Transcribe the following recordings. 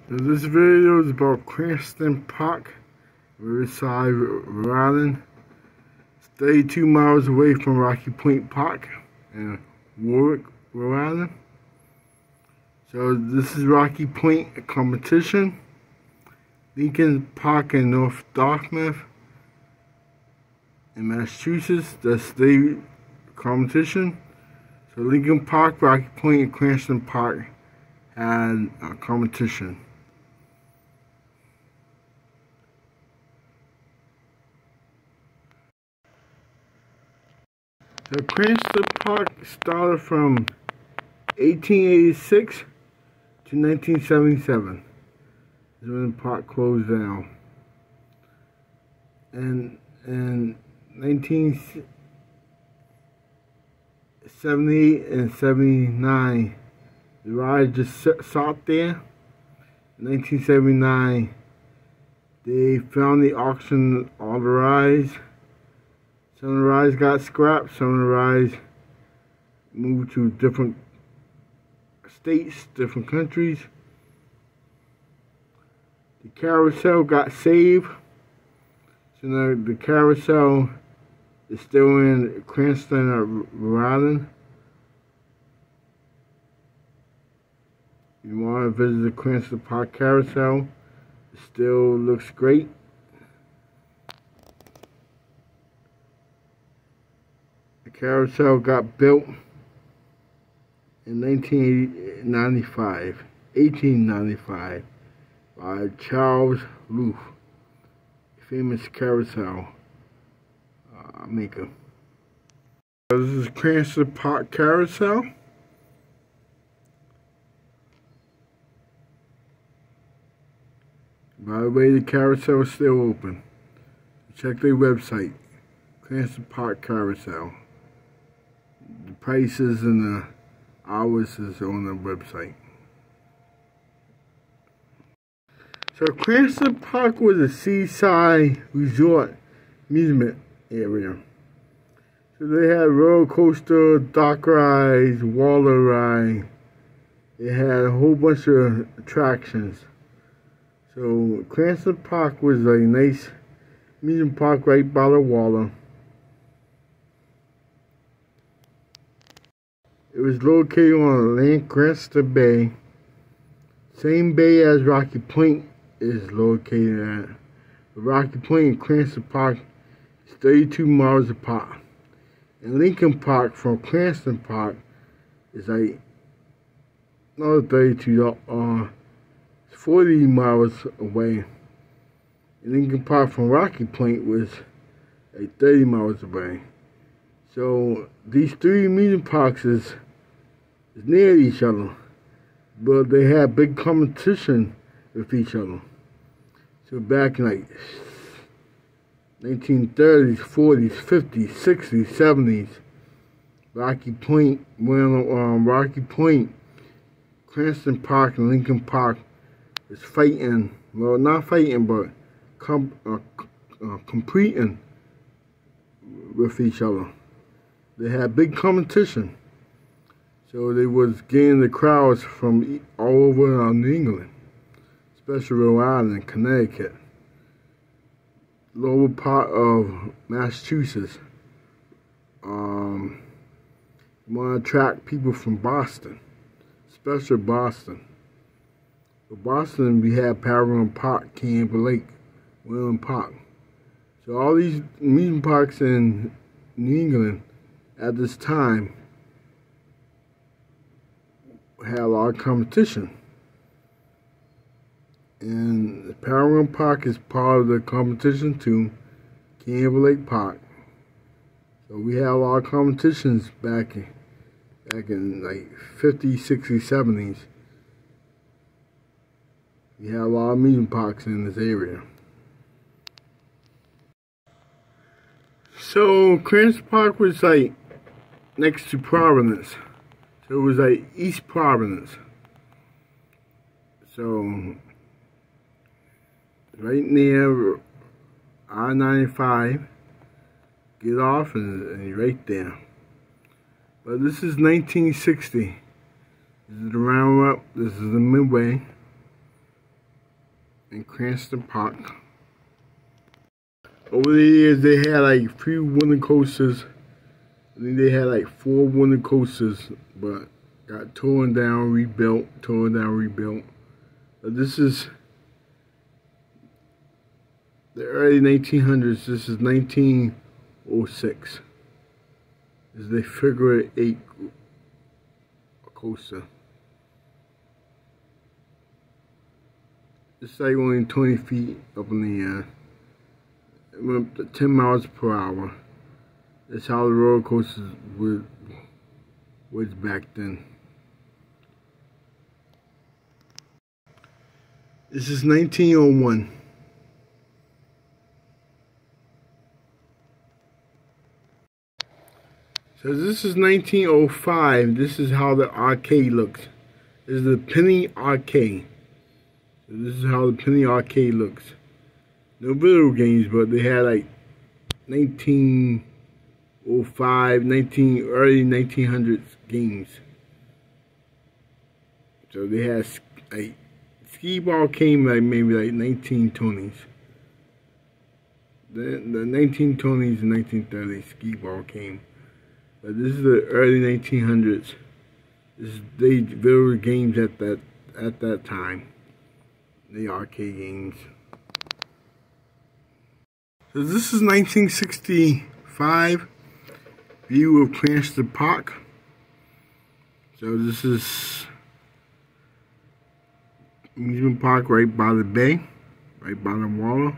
So this video is about Crescent Park, Riverside, Rhode. It's 32 miles away from Rocky Point Park in Warwick, Rhode. So this is Rocky Point competition. Lincoln Park in North Dartmouth in Massachusetts, the state competition. So Lincoln Park, Rocky Point, and Crescent Park had a competition. So Crescent Park started from 1886 to 1977. Is when the park closed down. And in 1978 and 79, the ride just sat there. In 1979, they found the auction all the rides. Some of the rides got scrapped, some of the rides moved to different states, different countries. The carousel got saved, so now the carousel is still in Crescent, Rhode. If you want to visit the Crescent Park carousel, it still looks great. The carousel got built in 1895 by Charles Roof, a famous carousel maker. This is Crescent Park carousel. By the way, the carousel is still open. Check their website, Crescent Park Carousel. The prices and the hours is on the website. So Crescent Park was a seaside resort amusement area. So they had roller coaster, dock rides, water ride. They had a whole bunch of attractions. So Crescent Park was a nice amusement park right by the water. It was located on Lancaster Bay, same bay as Rocky Point is located at. Rocky Point and Crescent Park is 32 miles apart. And Lincoln Park from Crescent Park is like another 40 miles away. And Lincoln Park from Rocky Point was like 30 miles away. So these three amusement parks is near each other, but they had big competition with each other. So back in like 1930s, 40s, 50s, 60s, 70s, Rocky Point, Crescent Park and Lincoln Park was fighting, well, not fighting, but competing with each other. They had big competition. So they was getting the crowds from all over New England, especially Rhode Island, Connecticut, lower part of Massachusetts. You want to attract people from Boston, especially Boston. For Boston, we had Paragon Park, Camp Lake, William Park. So all these amusement parks in New England at this time had a lot of competition. And Paragon Park is part of the competition too, Camp Lake Park. So we had a lot of competitions back in like 50s, 60s, 70s. We had a lot of amusement parks in this area. So Crescent Park was like next to Providence. So it was like East Providence. So right near I-95, get off and you're right there. But this is 1960. This is the roundup. This is the midway. in Crescent Park. Over the years, they had like 3 wooden coasters. I think they had like 4 wooden coasters, but got torn down, rebuilt, torn down, rebuilt. But this is the early 1900s. This is 1906. This is the figure 8 coaster. It's like only 20 feet up in the air. It went up to 10 miles per hour. That's how the roller coasters was back then. This is 1901. So this is 1905. This is how the arcade looks. This is the penny arcade. So this is how the penny arcade looks. No video games, but they had like 1905, early 1900s games. So they had like skee ball came like maybe like 1920s. The 1920s and 1930s skee ball came. But this is the early 1900s. This is the video games at that time. The arcade games. So this is 1965 view of Crescent Park. So this is Amusement Park right by the bay, right by the water.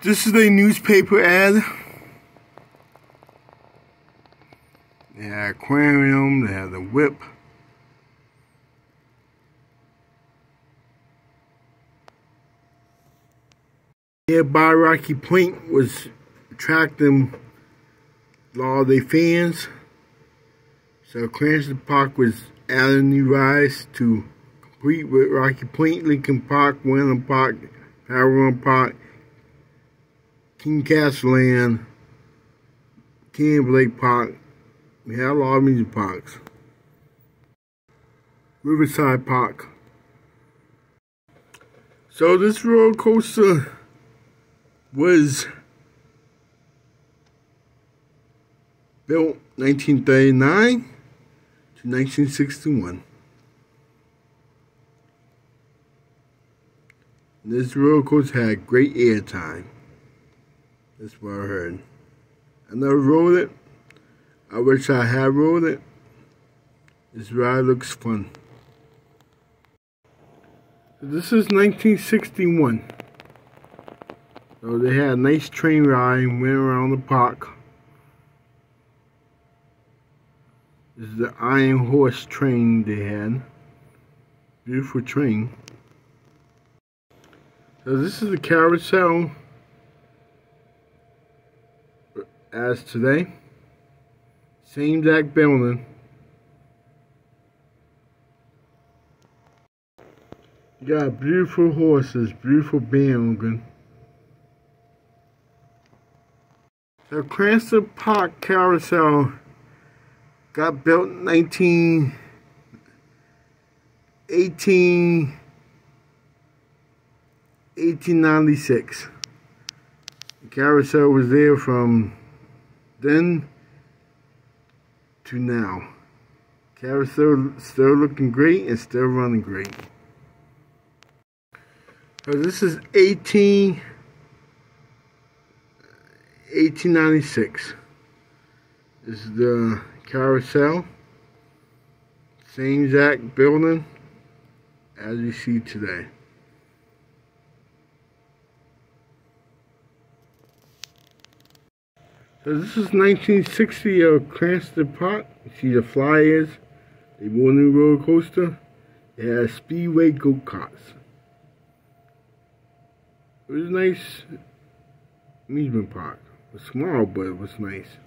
This is a newspaper ad. They have aquarium, they have the whip. Nearby Rocky Point was attracting a lot of their fans. So Crescent Park was adding new rides to compete with Rocky Point, Lincoln Park, Wyndham Park, Paragon Park, King Castle Land, King Blake Park. We had a lot of amusement parks. Riverside Park. So this roller coaster was built 1939 to 1961. This roller coaster had great air time. That's what I heard. I never rode it. I wish I had rode it. This ride looks fun. So this is 1961. So they had a nice train ride and went around the park. This is the Iron Horse train they had. Beautiful train. So this is the carousel as today. Same exact building. You got beautiful horses, beautiful band. The Crescent Park Carousel got built in 1896. The carousel was there from then to now. Carousel still looking great and still running great. So this is 1896. This is the carousel. Same exact building as you see today. So this is 1960 of Crescent Park. You see the flyers. They bought a new roller coaster. It has speedway go-karts. It was a nice amusement park. It was small, but it was nice.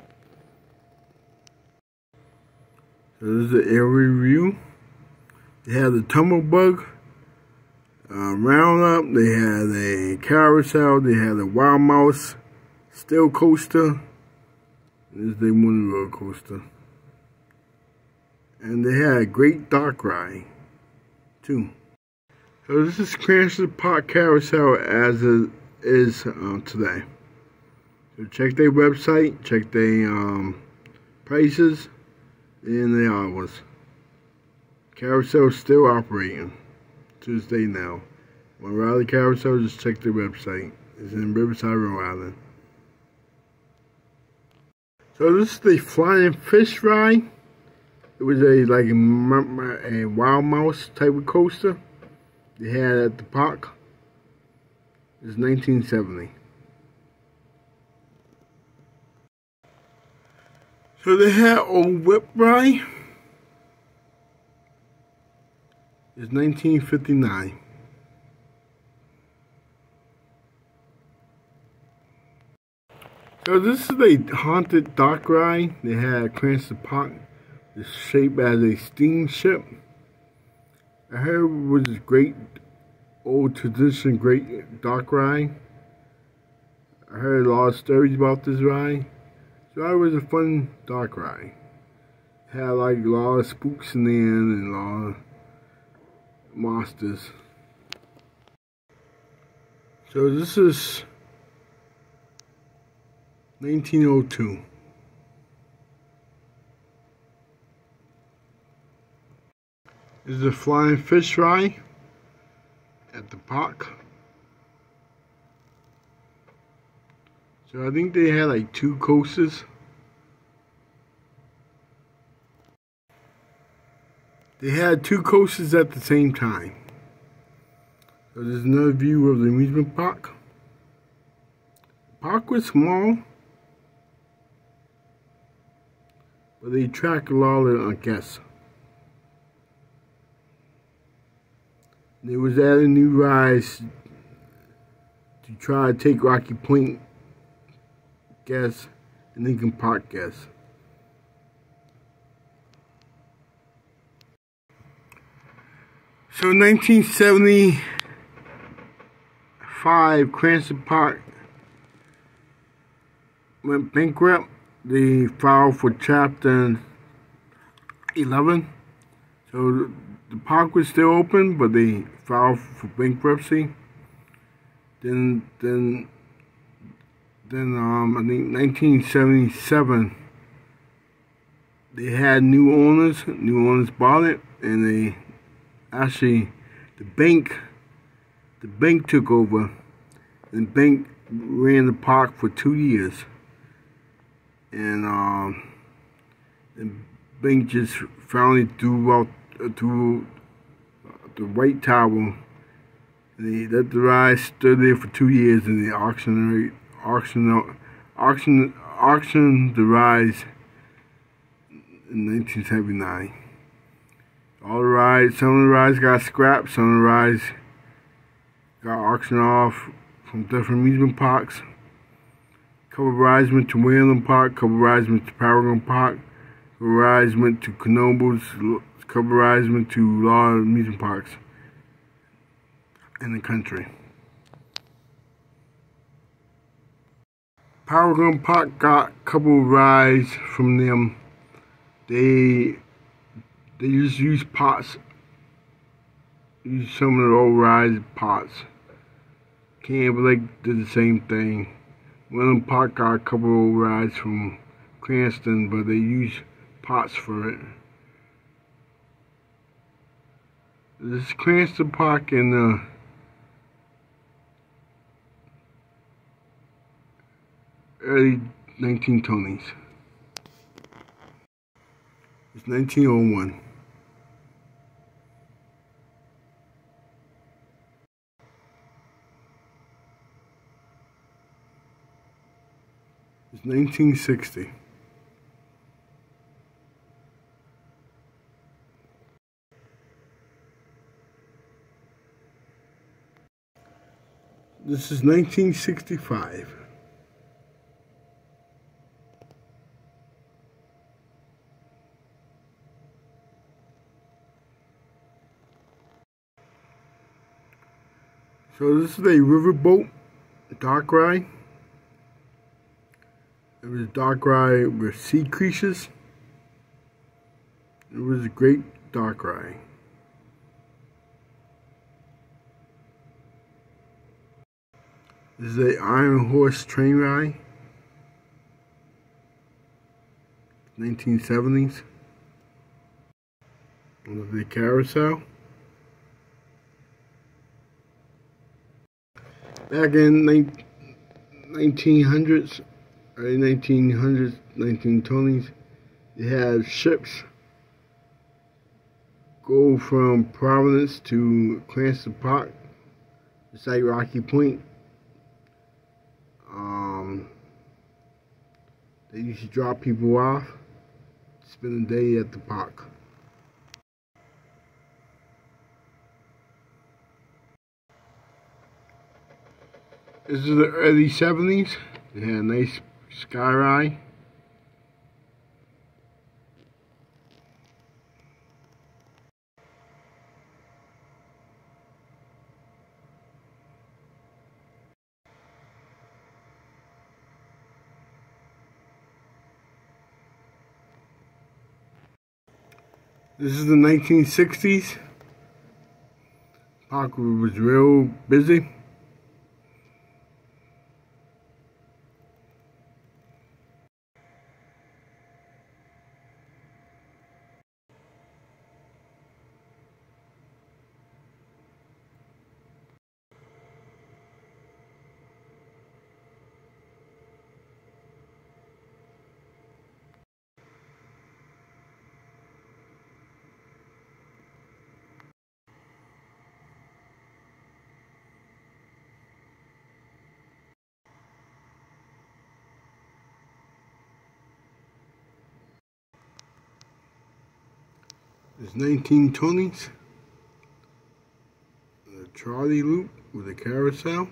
So this is the area view. They had the tumble bug, round up. They had a carousel. They had a wild mouse, still coaster. This is the one roller coaster. And they had a great dock ride, too. So this is Crescent Park Carousel as it is today. So check their website, check their prices, and the hours. Carousel is still operating to this day now. Want to ride the carousel, just check their website. It's in Riverside, Rhode Island. So this is the flying fish ride. It was a wild mouse type of coaster they had at the park. It's 1970. So they had Old Whip ride. It's 1959. So this is a haunted dock ride. They had Crescent Park. It's shaped as a steamship. I heard it was a great old tradition, great dock ride. I heard a lot of stories about this ride. So it was a fun dock ride. Had like a lot of spooks in the end and a lot of monsters. So this is 1902. This is a flying fish ride at the park. So I think they had like 2 coasters. They had 2 coasters at the same time. So there's another view of the amusement park. The park was small, but they attract a lot of guests. They was adding new rides to try to take Rocky Point guests and Lincoln Park guests. So 1975, Crescent Park went bankrupt. They filed for Chapter 11. So the park was still open, but they filed for bankruptcy. Then I think 1977, they had new owners. New owners bought it, and they actually the bank took over, and the bank ran the park for 2 years, and the bank just finally threw out the White Tower. They let the ride stood there for 2 years, and they auctioned the rides in 1979. All the rides, some of the rides got scrapped, some of the rides got auctioned off from different amusement parks. Couple rides went to Whalen Park, couple rides went to Paragon Park, couple rides went to Knoebels, couple rides went to a lot of amusement parks in the country. Paragon Park got a couple of rides from them. They just used pots. Used some of the old rides pots. Camp Lake did the same thing. Whalen Park got a couple of old rides from Crescent, but they used pots for it. This is Crescent Park in the early 1920s. It's 1901. It's 1960. This is 1965. So this is a riverboat dock ride. It was a dock ride with sea creatures. It was a great dark ride. This is the Iron Horse train ride. 1970s. The carousel. Back in 1900s, early 1900s, 1920s, they had ships go from Providence to Crescent Park, it's like Rocky Point. They used to drop people off, spend a day at the park. This is the early 70s. They had a nice sky ride. This is the 1960s. Park was real busy. It's 1920s. The trolley loop with a carousel.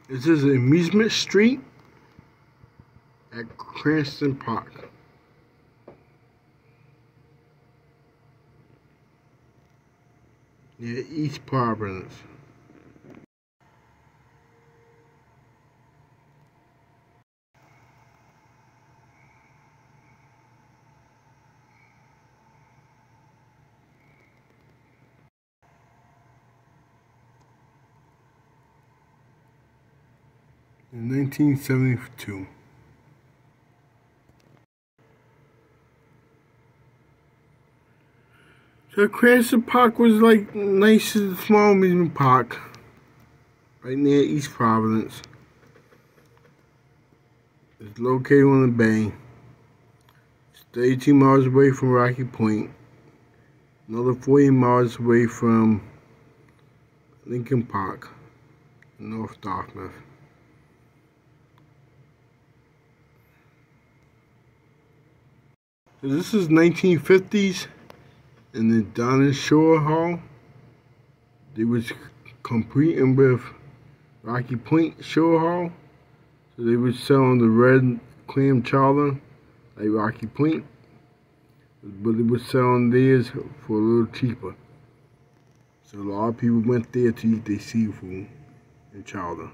This is Amusement Street at Crescent Park. Near East Providence. In 1972. So Crescent Park was like nice small amusement park right near East Providence. It's located on the bay. It's 32 miles away from Rocky Point. Another 40 miles away from Lincoln Park, North Dartmouth. So this is 1950s in the Donner Shore Hall. They was competing with Rocky Point Shore Hall. So they was selling the red clam chowder like Rocky Point, but they was selling theirs for a little cheaper. So a lot of people went there to eat their seafood and chowder.